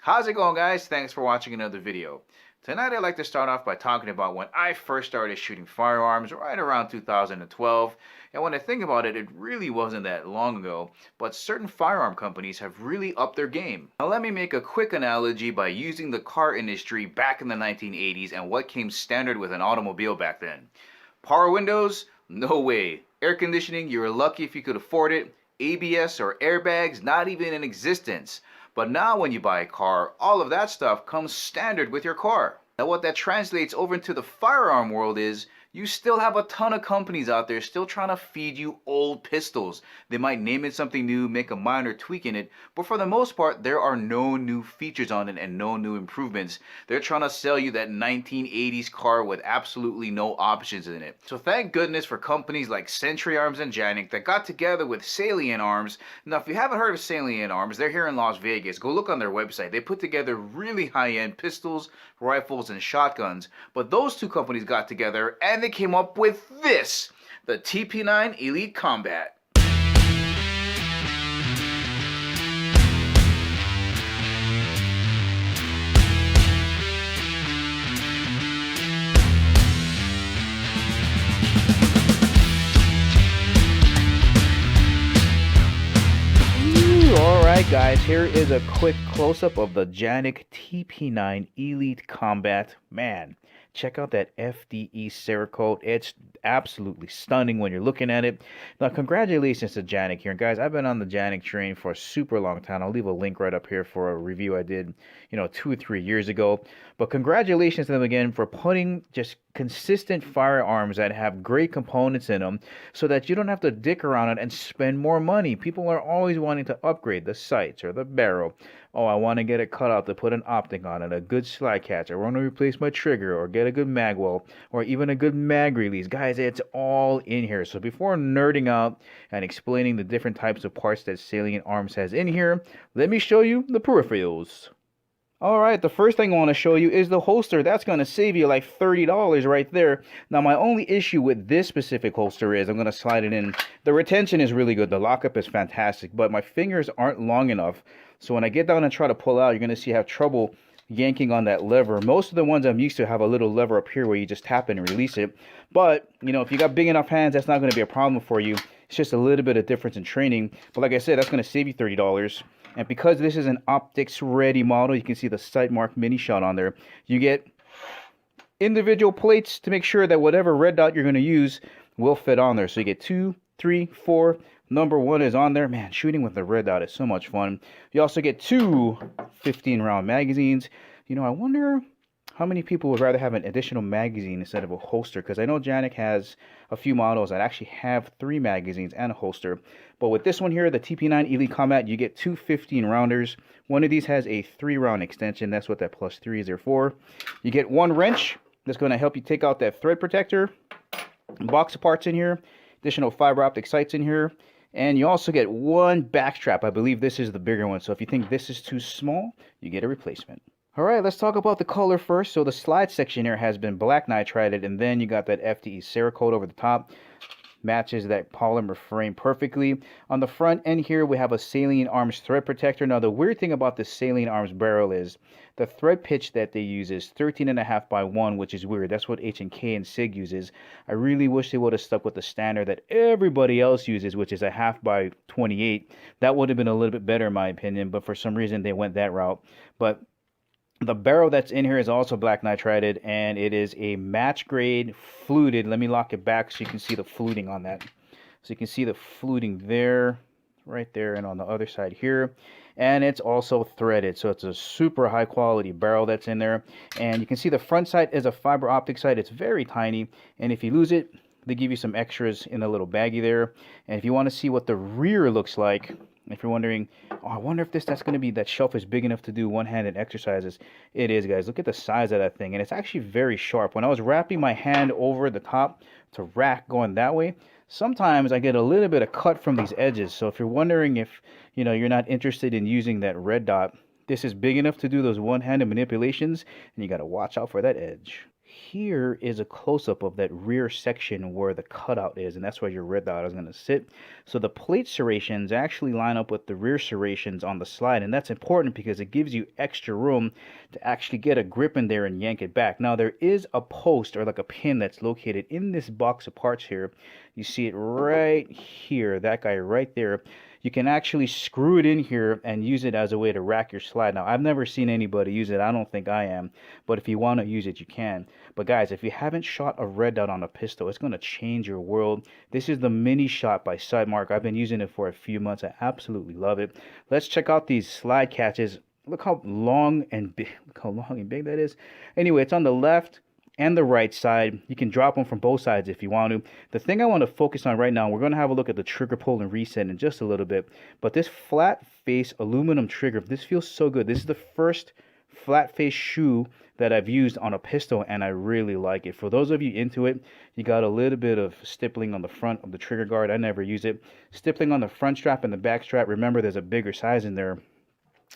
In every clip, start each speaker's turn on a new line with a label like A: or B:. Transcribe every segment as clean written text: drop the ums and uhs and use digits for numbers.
A: How's it going, guys? Thanks for watching another video. Tonight I'd like to start off by talking about when I first started shooting firearms right around 2012. And when I think about it, it really wasn't that long ago, but certain firearm companies have really upped their game. Now let me make a quick analogy by using the car industry back in the 1980s and what came standard with an automobile back then. Power windows? No way. Air conditioning? You were lucky if you could afford it. ABS or airbags? Not even in existence. But now when you buy a car, all of that stuff comes standard with your car. Now what that translates over into the firearm world is you still have a ton of companies out there still trying to feed you old pistols. They might name it something new, make a minor tweak in it, but for the most part, there are no new features on it and no new improvements. They're trying to sell you that 1980s car with absolutely no options in it. So thank goodness for companies like Century Arms and Canik that got together with Salient Arms. Now, if you haven't heard of Salient Arms, they're here in Las Vegas. Go look on their website. They put together really high-end pistols, rifles, and shotguns. But those two companies got together and they came up with this, the TP9 Elite Combat. Alright guys, here is a quick close-up of the Canik TP9 Elite Combat. Man, check out that FDE Cerakote. It's absolutely stunning when you're looking at it. Now, congratulations to Canik here. And guys, I've been on the Canik train for a super long time. I'll leave a link right up here for a review I did, 2 or 3 years ago. But congratulations to them again for putting just consistent firearms that have great components in them so that you don't have to dick around it and spend more money. People are always wanting to upgrade the sights or the barrel. Oh, I want to get it cut out to put an optic on it, a good slide catch. I want to replace my trigger or get a good mag well or even a good mag release. Guys, it's all in here. So before nerding out and explaining the different types of parts that Salient Arms has in here, let me show you the peripherals. Alright, the first thing I want to show you is the holster. That's going to save you like $30 right there. Now, my only issue with this specific holster is I'm going to slide it in. The retention is really good. The lockup is fantastic, but my fingers aren't long enough. So when I get down and try to pull out, you're going to see I have trouble yanking on that lever. Most of the ones I'm used to have a little lever up here where you just tap it and release it. But, if you got big enough hands, that's not going to be a problem for you. It's just a little bit of difference in training. But like I said, that's going to save you $30. And because this is an optics ready model, you can see the sight mark mini shot on there. You get individual plates to make sure that whatever red dot you're going to use will fit on there. So you get 2, 3, 4. Number 1 is on there. Man, shooting with the red dot is so much fun. You also get 2 15-round magazines. I wonder how many people would rather have an additional magazine instead of a holster, because I know Canik has a few models that actually have 3 magazines and a holster. But with this one here, the TP9 Elite Combat, you get 2 15-rounders. One of these has a 3-round extension. That's what that +3 is there for. You get 1 wrench that's going to help you take out that thread protector. Box of parts in here. Additional fiber optic sights in here. And you also get 1 back strap. I believe this is the bigger one. So if you think this is too small, you get a replacement. Alright, let's talk about the color first. So the slide section here has been black nitrided, and then you got that FDE Cerakote over the top. Matches that polymer frame perfectly. On the front end here, we have a Salient Arms thread protector. Now, the weird thing about this Salient Arms barrel is the thread pitch that they use is 13.5 by 1, which is weird. That's what H&K and SIG uses. I really wish they would have stuck with the standard that everybody else uses, which is a 1/2 by 28. That would have been a little bit better in my opinion, but for some reason they went that route. But the barrel that's in here is also black nitrided, and it is a match grade fluted. Let me lock it back so you can see the fluting on that. So you can see the fluting there, right there, and on the other side here. And it's also threaded, so it's a super high quality barrel that's in there. And you can see the front side is a fiber optic sight. It's very tiny, and if you lose it, they give you some extras in a little baggie there. And if you want to see what the rear looks like, if you're wondering, oh, I wonder if that shelf is big enough to do one-handed exercises. It is, guys. Look at the size of that thing, and it's actually very sharp. When I was wrapping my hand over the top to rack going that way, sometimes I get a little bit of cut from these edges. So if you're wondering if, you're not interested in using that red dot, this is big enough to do those one-handed manipulations, and you got to watch out for that edge. Here is a close-up of that rear section where the cutout is, and that's where your red dot is going to sit. So the plate serrations actually line up with the rear serrations on the slide, and that's important because it gives you extra room to actually get a grip in there and yank it back. Now there is a post or like a pin that's located in this box of parts here. You see it right here, that guy right there. You can actually screw it in here and use it as a way to rack your slide. Now, I've never seen anybody use it. I don't think I am. But if you want to use it, you can. But guys, if you haven't shot a red dot on a pistol, it's going to change your world. This is the mini shot by Sidemark. I've been using it for a few months. I absolutely love it. Let's check out these slide catches. Look how long and big, look how long and big that is. Anyway, it's on the left and the right side. You can drop them from both sides if you want to. The thing I want to focus on right now, we're going to have a look at the trigger pull and reset in just a little bit, but this flat face aluminum trigger, this feels so good. This is the first flat face shoe that I've used on a pistol, and I really like it. For those of you into it, you got a little bit of stippling on the front of the trigger guard. I never use it. Stippling on the front strap and the back strap. Remember, there's a bigger size in there.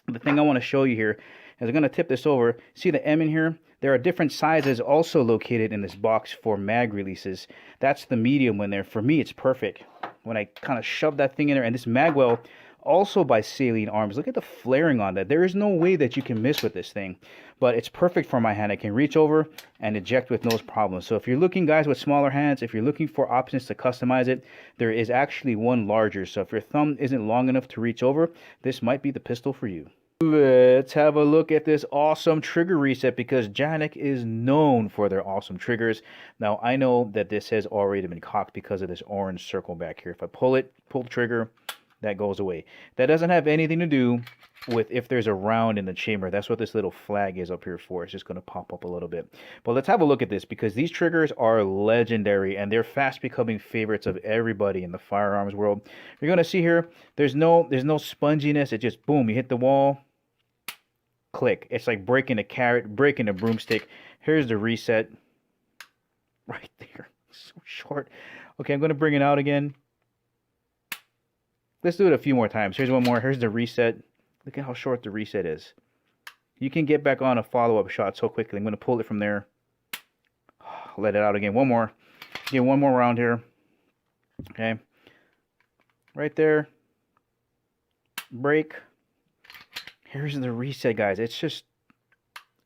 A: The thing I want to show you here is I'm going to tip this over. See the M in here? There are different sizes also located in this box for mag releases. That's the medium one there. For me, it's perfect. When I kind of shove that thing in there, and this magwell, also by Saline Arms. Look at the flaring on that. There is no way that you can miss with this thing, but it's perfect for my hand. I can reach over and eject with no problem. So if you're looking, guys, with smaller hands, if you're looking for options to customize it, there is actually one larger. So if your thumb isn't long enough to reach over, this might be the pistol for you. Let's have a look at this awesome trigger reset, because Canik is known for their awesome triggers. Now, I know that this has already been cocked because of this orange circle back here. If I pull the trigger, that goes away. That doesn't have anything to do with if there's a round in the chamber. That's what this little flag is up here for. It's just going to pop up a little bit. But let's have a look at this, because these triggers are legendary and they're fast becoming favorites of everybody in the firearms world. You're going to see here, there's no sponginess. It just, boom, you hit the wall, click. It's like breaking a carrot, breaking a broomstick. Here's the reset right there. So short. Okay, I'm going to bring it out again. Let's do it a few more times. Here's one more. Here's the reset. Look at how short the reset is. You can get back on a follow-up shot so quickly. I'm going to pull it from there. Let it out again. One more. Get one more round here. Okay. Right there. Break. Here's the reset, guys. It's just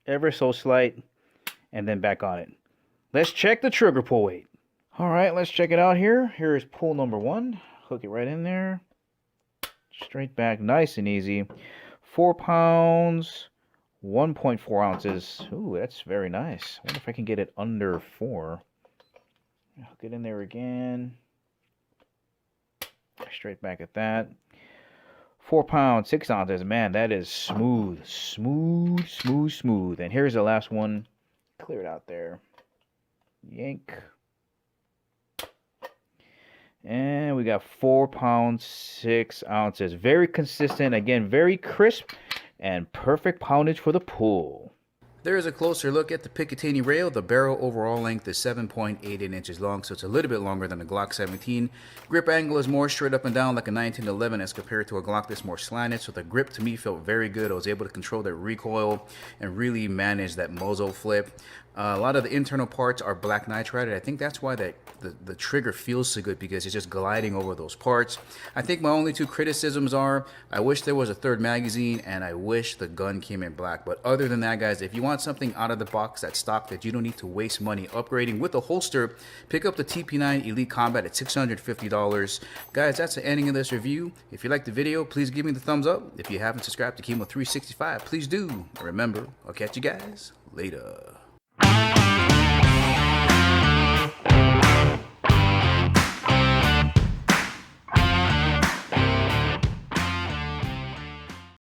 A: ever so slight. And then back on it. Let's check the trigger pull weight. All right, let's check it out here. Here is pull number 1. Hook it right in there. Straight back, nice and easy. 4 pounds, 1.4 ounces. Ooh, that's very nice. I wonder if I can get it under 4. Hook it in there again. Straight back at that. 4 pounds, 6 ounces. Man, that is smooth. Smooth, smooth, smooth. And here's the last one. Clear it out there. Yank. And we got 4 pounds, 6 ounces. Very consistent. Again, very crisp and perfect poundage for the pull. There is a closer look at the Picatinny rail. The barrel overall length is 7.88 inches long, so it's a little bit longer than a Glock 17. Grip angle is more straight up and down like a 1911 as compared to a Glock that's more slanted, so the grip to me felt very good. I was able to control that recoil and really manage that muzzle flip. A lot of the internal parts are black nitride. I think that's why the trigger feels so good, because it's just gliding over those parts. I think my only 2 criticisms are, I wish there was a third magazine, and I wish the gun came in black. But other than that, guys, if you want something out of the box that's stock that you don't need to waste money upgrading with a holster, pick up the TP9 Elite Combat at $650. Guys, that's the ending of this review. If you liked the video, please give me the thumbs up. If you haven't subscribed to Chemo 365, please do. Remember, I'll catch you guys later.